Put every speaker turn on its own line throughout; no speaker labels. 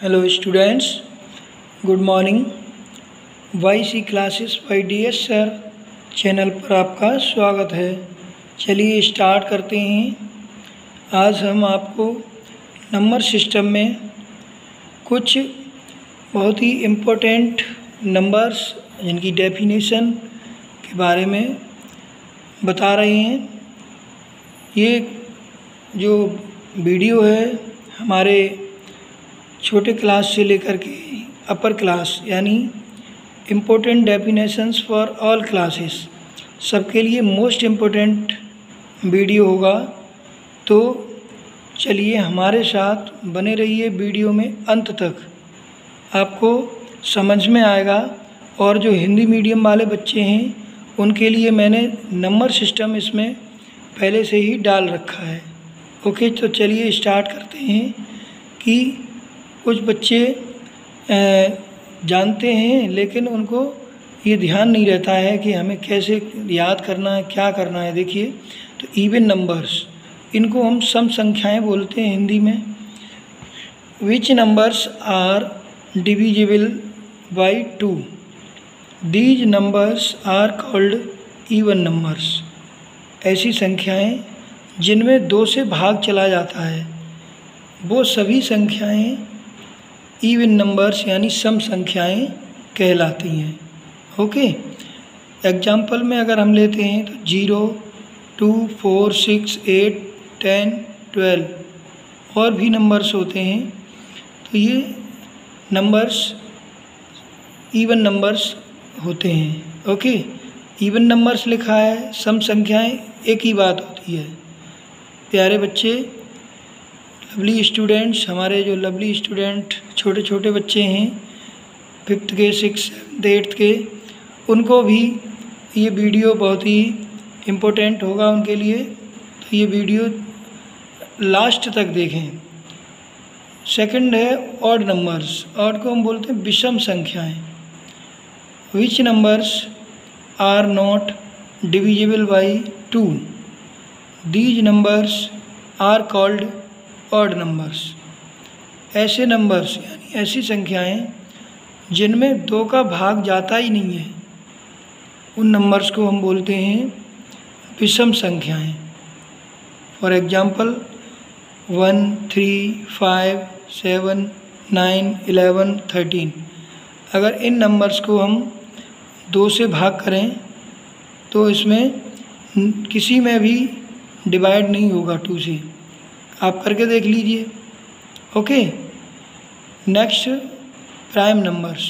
Hello students, good morning. Y C classes by DS sir channel पर आपका स्वागत है। चलिए स्टार्ट करते हैं। आज हम आपको नंबर सिस्टम में कुछ बहुत ही इम्पोर्टेंट नंबर्स जिनकी डेफिनेशन के बारे में बता रहे हैं। ये जो वीडियो है हमारे छोटे क्लास से लेकर के अपर क्लास यानी important definitions for all classes सबके लिए मोस्ट इम्पोर्टेंट वीडियो होगा। तो चलिए हमारे साथ बने रहिए, वीडियो में अंत तक आपको समझ में आएगा। और जो हिंदी मीडियम वाले बच्चे हैं उनके लिए मैंने नंबर सिस्टम इसमें पहले से ही डाल रखा है। ओके, तो चलिए स्टार्ट करते हैं। कि कुछ बच्चे जानते हैं लेकिन उनको ये ध्यान नहीं रहता है कि हमें कैसे याद करना है, क्या करना है। देखिए, तो इवन नंबर्स, इनको हम सम संख्याएं बोलते हैं हिंदी में। Which numbers are divisible by 2, these numbers are called even numbers. ऐसी संख्याएं जिनमें 2 से भाग चला जाता है वो सभी संख्याएं इवन नंबर्स यानी सम संख्याएं कहलाती हैं। ओके, एग्जाम्पल में अगर हम लेते हैं तो 0, 2, 4, 6, 8, 10, 12 और भी नंबर्स होते हैं। तो ये नंबर्स इवन नंबर्स होते हैं। ओके, इवन नंबर्स लिखा है, सम संख्याएं एक ही बात होती है। प्यारे बच्चे, लवली स्टूडेंट्स, हमारे जो लवली स्टूडेंट छोटे छोटे बच्चे हैं 5th के, 6th, 8th के, उनको भी ये वीडियो बहुत ही इम्पोर्टेंट होगा उनके लिए। तो ये वीडियो लास्ट तक देखें। सेकंड है ऑड नंबर्स। ऑड को हम बोलते हैं विषम संख्याएं। Which numbers are not divisible by 2, these numbers are called odd numbers. ऐसे नंबर्स यानी ऐसी संख्याएं जिनमें 2 का भाग जाता ही नहीं है, उन नंबर्स को हम बोलते हैं विषम संख्याएं। For example 1, 3, 5, 7, 9, 11, 13। अगर इन नंबर्स को हम 2 से भाग करें तो इसमें किसी में भी डिवाइड नहीं होगा 2 से। आप करके देख लीजिए। Okay, next prime numbers.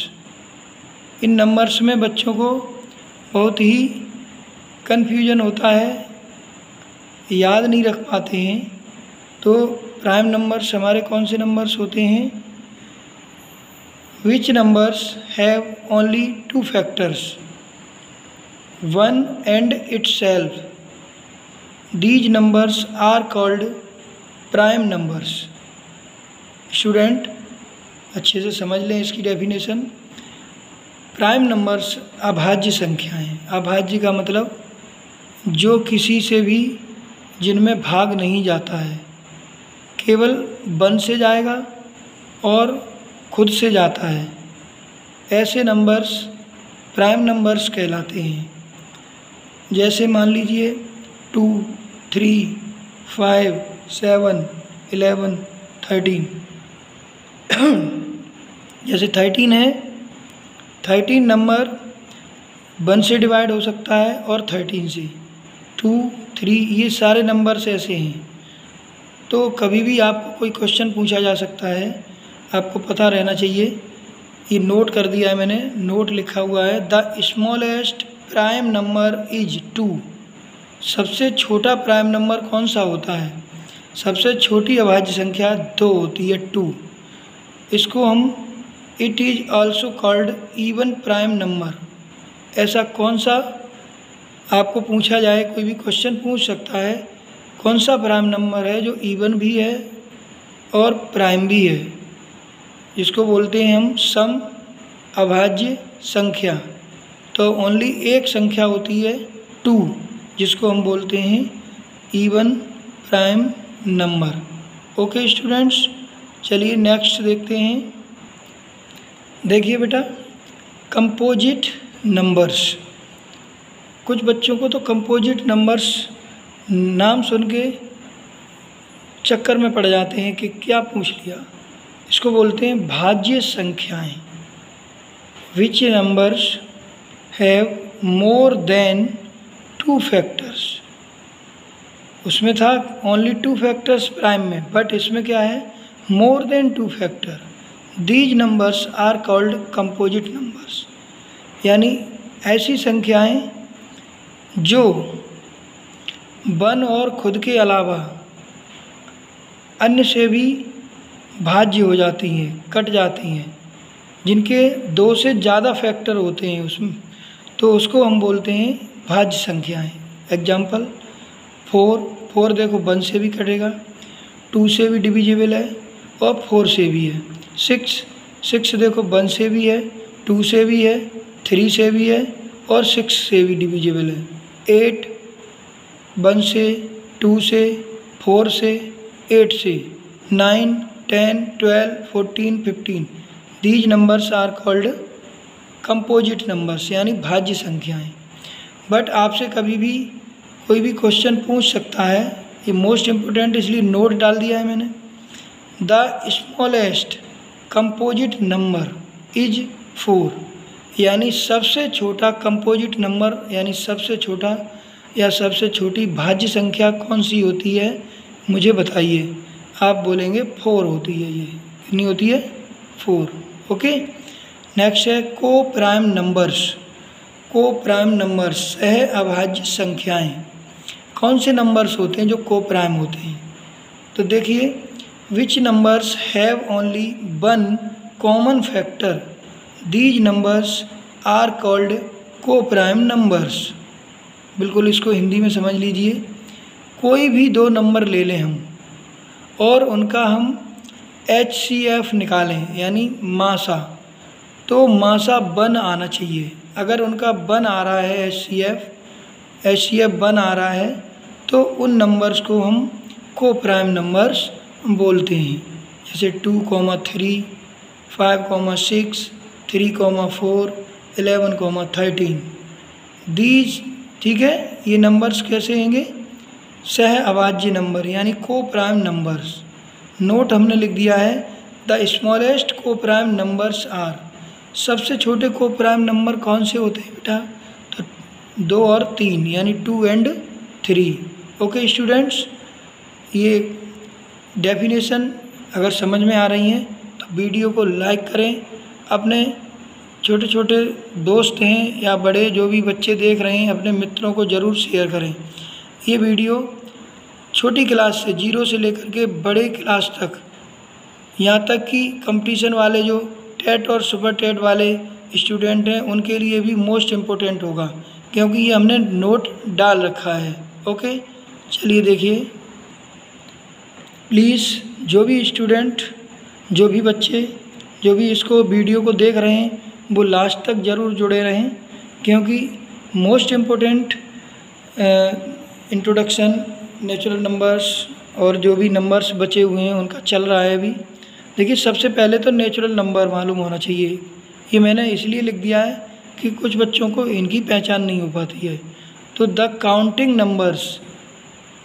इन नंबर्स में बच्चों को बहुत ही कन्फ्यूजन होता है, याद नहीं रख पाते हैं। तो प्राइम नंबर्स हमारे कौन से नंबर्स होते हैं? Which numbers have only 2 factors, 1 and itself, these numbers are called prime numbers. Student अच्छे से समझ लें इसकी डेफिनेशन। प्राइम नंबर्स अभाज्य संख्याएं। अभाज्य का मतलब जो किसी से भी जिनमें भाग नहीं जाता है, केवल 1 से जाएगा और खुद से जाता है, ऐसे नंबर्स प्राइम नंबर्स कहलाते हैं। जैसे मान लीजिए 2, 3, 5, 7, 11, 13। जैसे 13 है, 13 नंबर 1 से डिवाइड हो सकता है और 13 से, 2, 3, ये सारे नंबर्स ऐसे हैं। तो कभी भी आपको कोई क्वेश्चन पूछा जा सकता है, आपको पता रहना चाहिए। ये नोट कर दिया है मैंने, नोट लिखा हुआ है, the smallest prime number is 2। सबसे छोटा प्राइम नंबर कौन सा होता है? सबसे छोटी अभाज्य संख्या 2 होती है, 2। इसको हम it is also called even prime number. ऐसा कौन सा, आपको पूछा जाए, कोई भी क्वेश्चन पूछ सकता है, कौन सा प्राइम नंबर है जो इवन भी है और प्राइम भी है? जिसको बोलते हैं हम सम अभाज्य संख्या। तो ओनली एक संख्या होती है 2, जिसको हम बोलते हैं even prime number. Okay students, चलिए नेक्स्ट देखते हैं। देखिए बेटा, कंपोजिट नंबर्स, कुछ बच्चों को तो कंपोजिट नंबर्स नाम सुन के चक्कर में पड़ जाते हैं कि क्या पूछ लिया। इसको बोलते हैं भाज्य संख्याएं। Which numbers have more than 2 factors. उसमें था ओनली 2 फैक्टर्स प्राइम में, बट इसमें क्या है, more than 2 factor. These numbers are called composite numbers, यानी ऐसी संख्याएं जो 1 और खुद के अलावा अन्य से भी भाज्य हो जाती हैं, कट जाती हैं, जिनके 2 से ज़्यादा फैक्टर होते हैं उसमें, तो उसको हम बोलते हैं भाज्य संख्याएं। एग्जाम्पल 4 देखो 1 से भी कटेगा, 2 से भी डिविजिबल है और 4 से भी है। 6 देखो 1 से भी है, 2 से भी है, 3 से भी है और 6 से भी डिविजिबल है। 8 1 से, 2 से, 4 से, 8 से। 9 10 12 14 15 these numbers are called composite numbers, यानी भाज्य संख्याएं। बट आपसे कभी भी कोई भी क्वेश्चन पूछ सकता है, ये मोस्ट इम्पोर्टेंट इसलिए नोट डाल दिया है मैंने। The smallest composite number is 4, यानी सबसे छोटा कंपोजिट नंबर, यानी सबसे छोटा या सबसे छोटी भाज्य संख्या कौन सी होती है मुझे बताइए। आप बोलेंगे 4 होती है। ये कितनी होती है? 4। ओके, नेक्स्ट है को प्राइम नंबर्स। को प्राइम नंबर्स सह अभाज्य संख्याएं। कौन से नंबर्स होते हैं जो को प्राइम होते हैं? तो देखिए, which numbers have only 1 common factor, these numbers are called co prime numbers. बिल्कुल इसको हिंदी में समझ लीजिए। कोई भी 2 नंबर ले लें हम और उनका हम HCF निकालें, यानी मासा, तो मासा 1 आना चाहिए। अगर उनका 1 आ रहा है, HCF 1 आ रहा है, तो उन नंबर्स को हम को प्राइम नंबर्स बोलते हैं। जैसे 2, 3, 5, 6, 3, 4, 11, 13 दीज, ठीक है। ये नंबर्स कैसे होंगे? सह अभाज्य नंबर, यानी को प्राइम नंबर्स। नोट हमने लिख दिया है, द स्मॉलेस्ट को प्राइम नंबर्स आर। सबसे छोटे को प्राइम नंबर कौन से होते हैं बेटा? तो 2 और 3, यानी 2 और 3। ओके स्टूडेंट्स, ये डेफिनेशन अगर समझ में आ रही हैं तो वीडियो को लाइक करें। अपने छोटे छोटे दोस्त हैं या बड़े जो भी बच्चे देख रहे हैं, अपने मित्रों को ज़रूर शेयर करें। ये वीडियो छोटी क्लास से 0 से लेकर के बड़े क्लास तक, यहाँ तक कि कंपटीशन वाले जो टेट और सुपर टेट वाले स्टूडेंट हैं उनके लिए भी मोस्ट इम्पोर्टेंट होगा, क्योंकि ये हमने नोट डाल रखा है। ओके, चलिए देखिए, प्लीज़ जो भी स्टूडेंट, जो भी बच्चे, जो भी इसको वीडियो को देख रहे हैं वो लास्ट तक ज़रूर जुड़े रहें, क्योंकि most important introduction, natural numbers और जो भी नंबर्स बचे हुए हैं उनका चल रहा है अभी। देखिए, सबसे पहले तो नेचुरल नंबर मालूम होना चाहिए। ये मैंने इसलिए लिख दिया है कि कुछ बच्चों को इनकी पहचान नहीं हो पाती है। तो the counting numbers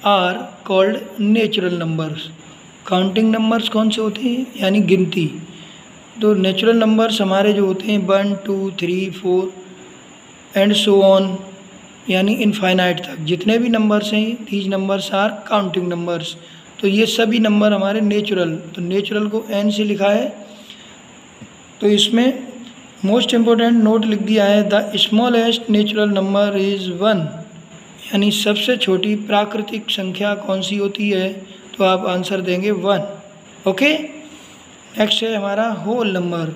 are called natural numbers. Counting numbers कौन से होते हैं? यानी गिनती। तो नेचुरल नंबर्स हमारे जो होते हैं 1 2 3 4 एंड सो ऑन, यानी इनफाइनाइट तक जितने भी नंबर्स हैं, these numbers are counting numbers. तो ये सभी नंबर हमारे नेचुरल, तो नेचुरल को n से लिखा है। तो इसमें मोस्ट इम्पोर्टेंट नोट लिख दिया है, the smallest natural number is 1, यानी सबसे छोटी प्राकृतिक संख्या कौन सी होती है? तो आप आंसर देंगे 1। ओके, नेक्स्ट है हमारा होल नंबर,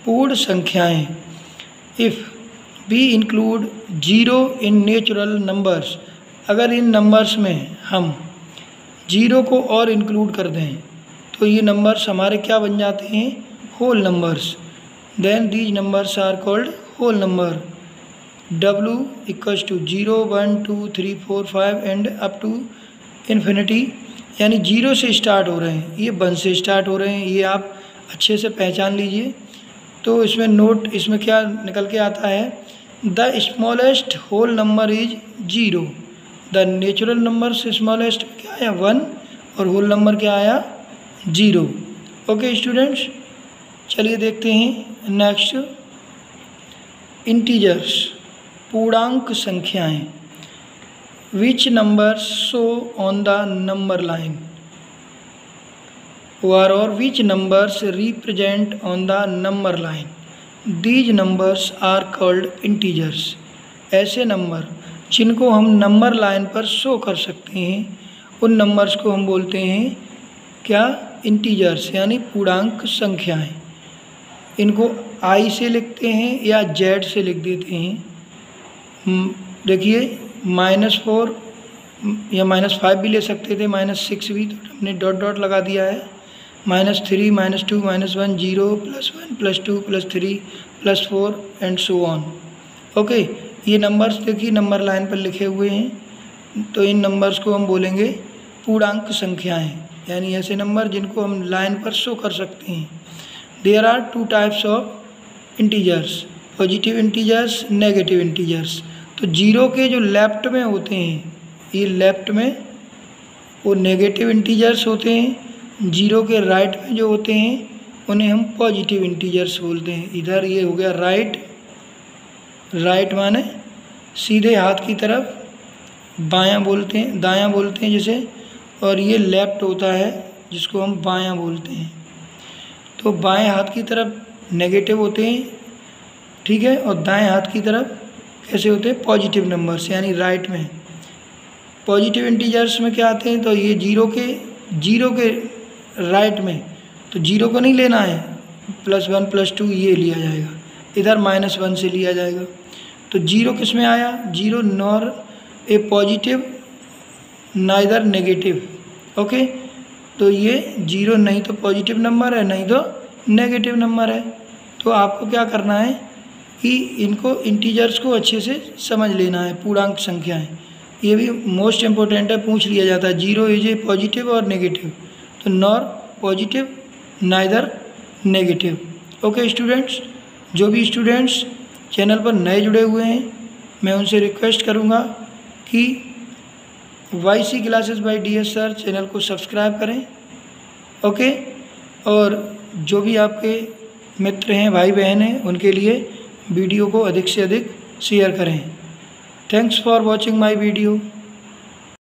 पूर्ण संख्याएं। If we include 0 in natural numbers, अगर इन नंबर्स में हम 0 को और इंक्लूड कर दें तो ये नंबर्स हमारे क्या बन जाते हैं? Whole numbers. Then these numbers are called whole number. W = 0 1 2 3 4 5 and up to infinity, यानी 0 से स्टार्ट हो रहे हैं, ये 1 से स्टार्ट हो रहे हैं, ये आप अच्छे से पहचान लीजिए। तो इसमें नोट, इसमें क्या निकल के आता है, the smallest whole number is 0। The natural number से स्मॉलेस्ट क्या आया 1 और होल नंबर क्या आया 0। ओके स्टूडेंट्स, चलिए देखते हैं नेक्स्ट, इंटीजर्स, पूर्णांक संख्याएं। Which number show on the number line, और which numbers represent on the number line, these numbers are called integers. ऐसे नंबर जिनको हम नंबर लाइन पर शो कर सकते हैं उन नंबर्स को हम बोलते हैं क्या, इंटीजर्स, यानी पूर्णांक संख्याएं। इनको आई से लिखते हैं या जेड से लिख देते हैं। देखिए -4 या -5 भी ले सकते थे, -6 भी, तो हमने डॉट डॉट लगा दिया है। -3, -2, -1, 0, +1, +2, +3, +4 एंड सो ऑन। ओके, ये नंबर्स देखिए नंबर लाइन पर लिखे हुए हैं, तो इन नंबर्स को हम बोलेंगे पूर्णांक संख्याएं, यानी ऐसे नंबर जिनको हम लाइन पर शो कर सकते हैं। There are 2 types of integers, positive integers, negative integers. तो 0 के जो लेफ्ट में होते हैं, ये लेफ्ट में वो नेगेटिव इंटीजर्स होते हैं। 0 के राइट में जो होते हैं उन्हें हम पॉजिटिव इंटीजर्स बोलते हैं। इधर ये हो गया राइट, राइट माने सीधे हाथ की तरफ, बायां बोलते हैं, दायां बोलते हैं जैसे, और ये लेफ्ट होता है जिसको हम बायां बोलते हैं। तो बाएं हाथ की तरफ नेगेटिव होते हैं, ठीक है, और दाएं हाथ की तरफ कैसे होते हैं, पॉजिटिव नंबर्स, यानी राइट में। पॉजिटिव इंटीजर्स में क्या आते हैं, तो ये 0 के राइट में, तो 0 को नहीं लेना है, +1 +2 ये लिया जाएगा, इधर -1 से लिया जाएगा। तो 0 किस में आया, 0 nor a positive neither negative. Okay, तो ये 0 नहीं तो पॉजिटिव नंबर है, नहीं तो नेगेटिव नंबर है। तो आपको क्या करना है कि इनको इंटीजर्स को अच्छे से समझ लेना है, पूर्णांक संख्याएं। ये भी मोस्ट इम्पोर्टेंट है, पूछ लिया जाता है, 0 इज ए पॉजिटिव और नेगेटिव, तो nor positive neither negative. Okay students, जो भी स्टूडेंट्स चैनल पर नए जुड़े हुए हैं मैं उनसे रिक्वेस्ट करूंगा कि YC classes by DS sir channel को सब्सक्राइब करें। ओके, और जो भी आपके मित्र हैं, भाई बहन हैं, उनके लिए वीडियो को अधिक से अधिक शेयर करें। Thanks for watching my video.